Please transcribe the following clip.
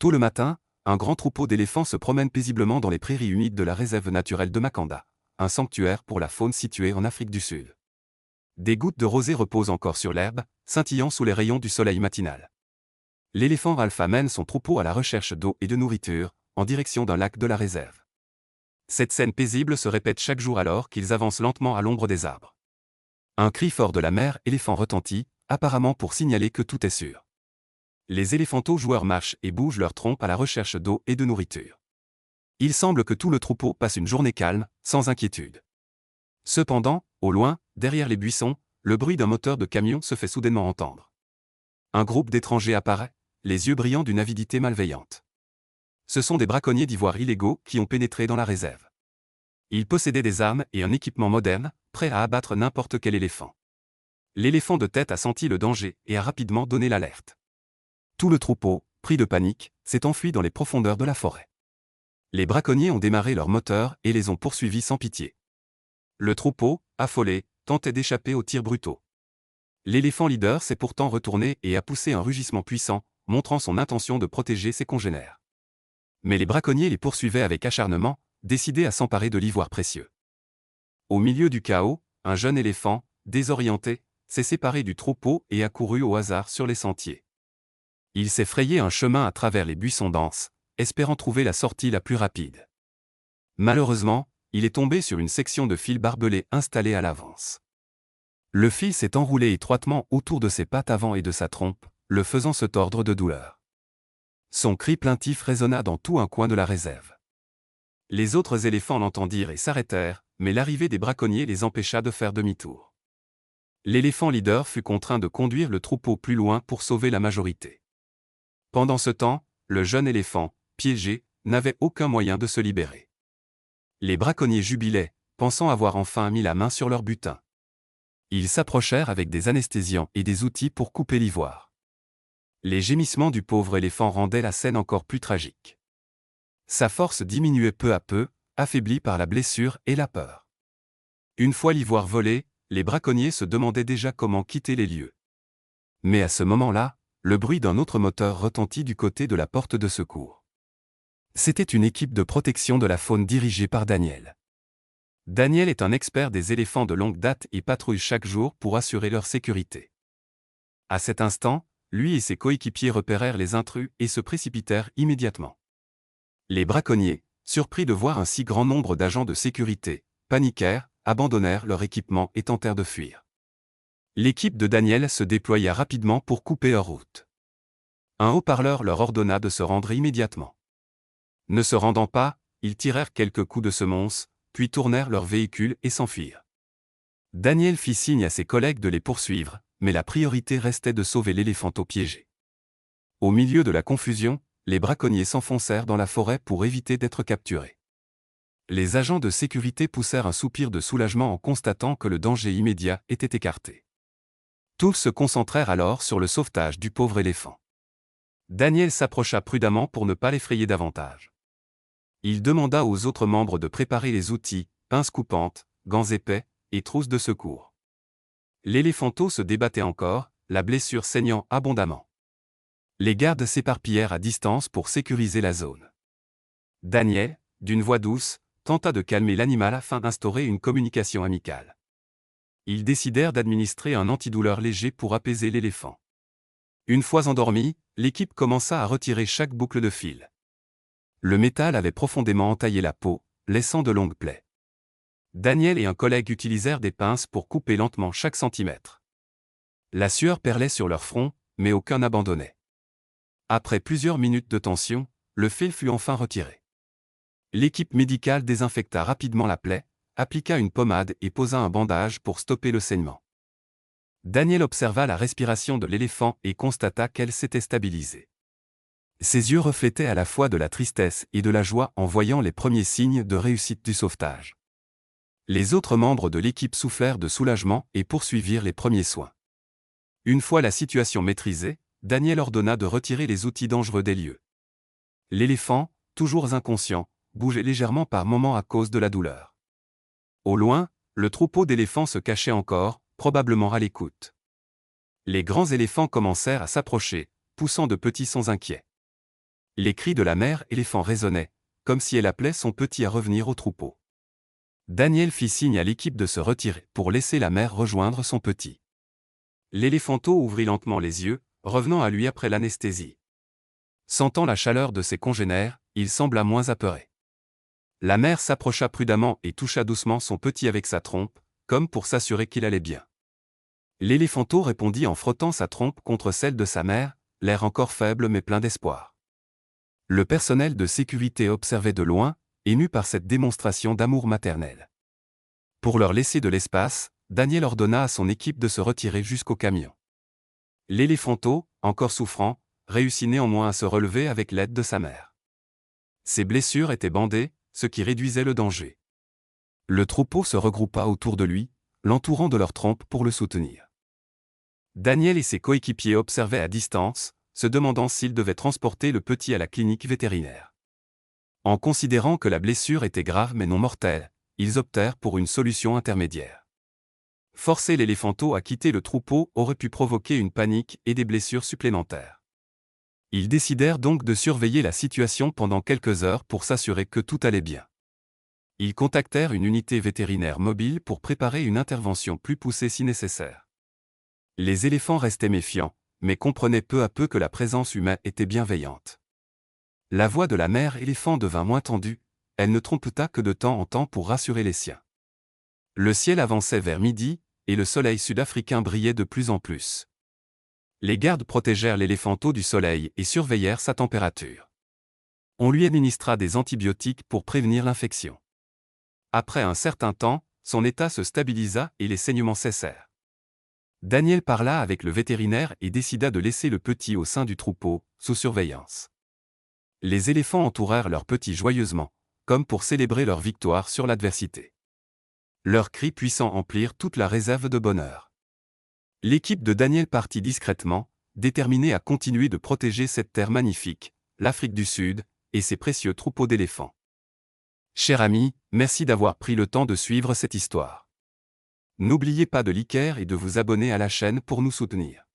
Tôt le matin, un grand troupeau d'éléphants se promène paisiblement dans les prairies humides de la réserve naturelle de Makanda, un sanctuaire pour la faune situé en Afrique du Sud. Des gouttes de rosée reposent encore sur l'herbe, scintillant sous les rayons du soleil matinal. L'éléphant alpha mène son troupeau à la recherche d'eau et de nourriture, en direction d'un lac de la réserve. Cette scène paisible se répète chaque jour alors qu'ils avancent lentement à l'ombre des arbres. Un cri fort de la mère éléphant retentit, apparemment pour signaler que tout est sûr. Les éléphantaux joueurs marchent et bougent leur trompe à la recherche d'eau et de nourriture. Il semble que tout le troupeau passe une journée calme, sans inquiétude. Cependant, au loin, derrière les buissons, le bruit d'un moteur de camion se fait soudainement entendre. Un groupe d'étrangers apparaît, les yeux brillants d'une avidité malveillante. Ce sont des braconniers d'ivoire illégaux qui ont pénétré dans la réserve. Ils possédaient des armes et un équipement moderne, prêts à abattre n'importe quel éléphant. L'éléphant de tête a senti le danger et a rapidement donné l'alerte. Tout le troupeau, pris de panique, s'est enfui dans les profondeurs de la forêt. Les braconniers ont démarré leurs moteurs et les ont poursuivis sans pitié. Le troupeau, affolé, tentait d'échapper aux tirs brutaux. L'éléphant leader s'est pourtant retourné et a poussé un rugissement puissant, montrant son intention de protéger ses congénères. Mais les braconniers les poursuivaient avec acharnement, décidés à s'emparer de l'ivoire précieux. Au milieu du chaos, un jeune éléphant, désorienté, s'est séparé du troupeau et a couru au hasard sur les sentiers. Il s'est frayé un chemin à travers les buissons denses, espérant trouver la sortie la plus rapide. Malheureusement, il est tombé sur une section de fil barbelé installée à l'avance. Le fil s'est enroulé étroitement autour de ses pattes avant et de sa trompe, le faisant se tordre de douleur. Son cri plaintif résonna dans tout un coin de la réserve. Les autres éléphants l'entendirent et s'arrêtèrent, mais l'arrivée des braconniers les empêcha de faire demi-tour. L'éléphant leader fut contraint de conduire le troupeau plus loin pour sauver la majorité. Pendant ce temps, le jeune éléphant, piégé, n'avait aucun moyen de se libérer. Les braconniers jubilaient, pensant avoir enfin mis la main sur leur butin. Ils s'approchèrent avec des anesthésiants et des outils pour couper l'ivoire. Les gémissements du pauvre éléphant rendaient la scène encore plus tragique. Sa force diminuait peu à peu, affaiblie par la blessure et la peur. Une fois l'ivoire volé, les braconniers se demandaient déjà comment quitter les lieux. Mais à ce moment-là, le bruit d'un autre moteur retentit du côté de la porte de secours. C'était une équipe de protection de la faune dirigée par Daniel. Daniel est un expert des éléphants de longue date et patrouille chaque jour pour assurer leur sécurité. À cet instant, lui et ses coéquipiers repérèrent les intrus et se précipitèrent immédiatement. Les braconniers, surpris de voir un si grand nombre d'agents de sécurité, paniquèrent, abandonnèrent leur équipement et tentèrent de fuir. L'équipe de Daniel se déploya rapidement pour couper leur route. Un haut-parleur leur ordonna de se rendre immédiatement. Ne se rendant pas, ils tirèrent quelques coups de semonce, puis tournèrent leur véhicule et s'enfuirent. Daniel fit signe à ses collègues de les poursuivre, mais la priorité restait de sauver l'éléphanteau piégé. Au milieu de la confusion, les braconniers s'enfoncèrent dans la forêt pour éviter d'être capturés. Les agents de sécurité poussèrent un soupir de soulagement en constatant que le danger immédiat était écarté. Tous se concentrèrent alors sur le sauvetage du pauvre éléphant. Daniel s'approcha prudemment pour ne pas l'effrayer davantage. Il demanda aux autres membres de préparer les outils, pinces coupantes, gants épais, et trousses de secours. L'éléphanteau se débattait encore, la blessure saignant abondamment. Les gardes s'éparpillèrent à distance pour sécuriser la zone. Daniel, d'une voix douce, tenta de calmer l'animal afin d'instaurer une communication amicale. Ils décidèrent d'administrer un antidouleur léger pour apaiser l'éléphant. Une fois endormi, l'équipe commença à retirer chaque boucle de fil. Le métal avait profondément entaillé la peau, laissant de longues plaies. Daniel et un collègue utilisèrent des pinces pour couper lentement chaque centimètre. La sueur perlait sur leur front, mais aucun n'abandonnait. Après plusieurs minutes de tension, le fil fut enfin retiré. L'équipe médicale désinfecta rapidement la plaie, appliqua une pommade et posa un bandage pour stopper le saignement. Daniel observa la respiration de l'éléphant et constata qu'elle s'était stabilisée. Ses yeux reflétaient à la fois de la tristesse et de la joie en voyant les premiers signes de réussite du sauvetage. Les autres membres de l'équipe soufflèrent de soulagement et poursuivirent les premiers soins. Une fois la situation maîtrisée, Daniel ordonna de retirer les outils dangereux des lieux. L'éléphant, toujours inconscient, bougeait légèrement par moments à cause de la douleur. Au loin, le troupeau d'éléphants se cachait encore, probablement à l'écoute. Les grands éléphants commencèrent à s'approcher, poussant de petits sons inquiets. Les cris de la mère éléphant résonnaient, comme si elle appelait son petit à revenir au troupeau. Daniel fit signe à l'équipe de se retirer pour laisser la mère rejoindre son petit. L'éléphanteau ouvrit lentement les yeux, revenant à lui après l'anesthésie. Sentant la chaleur de ses congénères, il sembla moins apeuré. La mère s'approcha prudemment et toucha doucement son petit avec sa trompe, comme pour s'assurer qu'il allait bien. L'éléphanteau répondit en frottant sa trompe contre celle de sa mère, l'air encore faible mais plein d'espoir. Le personnel de sécurité observait de loin, ému par cette démonstration d'amour maternel. Pour leur laisser de l'espace, Daniel ordonna à son équipe de se retirer jusqu'au camion. L'éléphanteau, encore souffrant, réussit néanmoins à se relever avec l'aide de sa mère. Ses blessures étaient bandées, ce qui réduisait le danger. Le troupeau se regroupa autour de lui, l'entourant de leurs trompes pour le soutenir. Daniel et ses coéquipiers observaient à distance, se demandant s'ils devaient transporter le petit à la clinique vétérinaire. En considérant que la blessure était grave mais non mortelle, ils optèrent pour une solution intermédiaire. Forcer l'éléphanteau à quitter le troupeau aurait pu provoquer une panique et des blessures supplémentaires. Ils décidèrent donc de surveiller la situation pendant quelques heures pour s'assurer que tout allait bien. Ils contactèrent une unité vétérinaire mobile pour préparer une intervention plus poussée si nécessaire. Les éléphants restaient méfiants, mais comprenaient peu à peu que la présence humaine était bienveillante. La voix de la mère éléphant devint moins tendue, elle ne trompeta que de temps en temps pour rassurer les siens. Le ciel avançait vers midi, et le soleil sud-africain brillait de plus en plus. Les gardes protégèrent l'éléphanteau du soleil et surveillèrent sa température. On lui administra des antibiotiques pour prévenir l'infection. Après un certain temps, son état se stabilisa et les saignements cessèrent. Daniel parla avec le vétérinaire et décida de laisser le petit au sein du troupeau, sous surveillance. Les éléphants entourèrent leur petit joyeusement, comme pour célébrer leur victoire sur l'adversité. Leurs cris puissants emplirent toute la réserve de bonheur. L'équipe de Daniel partit discrètement, déterminée à continuer de protéger cette terre magnifique, l'Afrique du Sud, et ses précieux troupeaux d'éléphants. Chers amis, merci d'avoir pris le temps de suivre cette histoire. N'oubliez pas de liker et de vous abonner à la chaîne pour nous soutenir.